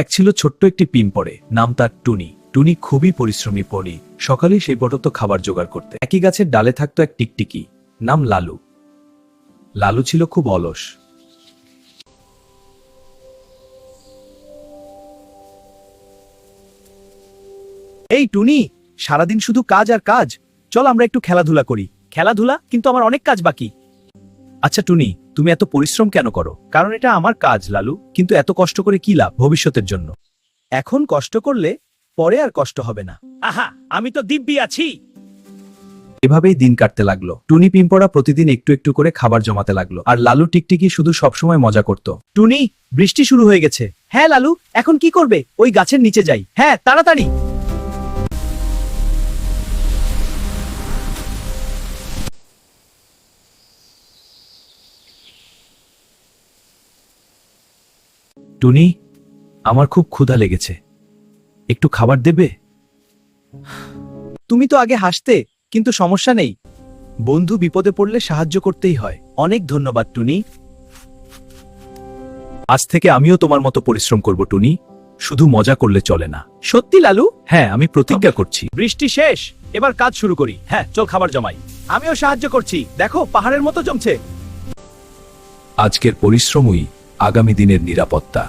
এক ছিল ছোট্ট একটি পিঁপড়ে, নাম তার টুনি। টুনি খুবই পরিশ্রমী পড়ি। সকালে সেই বটত খাবার জোগাড় করতে। একই গাছের ডালে থাকতো এক টিকটিকি, নাম লালু। লালু ছিল খুব অলস। এই টুনি, সারাদিন শুধু কাজ আর কাজ। চল আমরা একটু খেলাধুলা করি। খেলাধুলা? কিন্তু আমার অনেক কাজ বাকি। আচ্ছা টুনি, তুমি এত পরিশ্রম কেন করো? কারণ এটা আমার কাজ লালু। কিন্তু এত কষ্ট করে কি লাভ ভবিষ্যতের জন্য? এখন কষ্ট করলে পরে আর কষ্ট হবে না। আহা, আমি তো দিব্যি আছি। এভাবেই দিন কাটতে লাগলো। টুনি পিঁপড়া প্রতিদিন একটু একটু করে খাবার জমাতে লাগলো, আর লালু টিকটিকি শুধু সবসময় মজা করত। টুনি, বৃষ্টি শুরু হয়ে গেছে। হ্যাঁ লালু, এখন কি করবে? ওই গাছের নিচে যাই। হ্যাঁ, তাড়াতাড়ি। টুনি, আমার খুব ক্ষুধা লেগেছে, একটু খাবার দেবে? তুমি তো আগে হাসতে, কিন্তু সমস্যা নেই। বন্ধু বিপদে পড়লে সাহায্য করতেই হয়। অনেক ধন্যবাদ টুনি। আজ থেকে আমিও তোমার মতো পরিশ্রম করব টুনি। শুধু মজা করলে চলে না। সত্যি লালু? হ্যাঁ, আমি প্রতিজ্ঞা করছি। বৃষ্টি শেষ, এবার কাজ শুরু করি। হ্যাঁ, চল খাবার জমাই। আমিও সাহায্য করছি। দেখো, পাহাড়ের মতো জমছে। আজকের পরিশ্রমই আগামী দিনের নিরাপত্তা।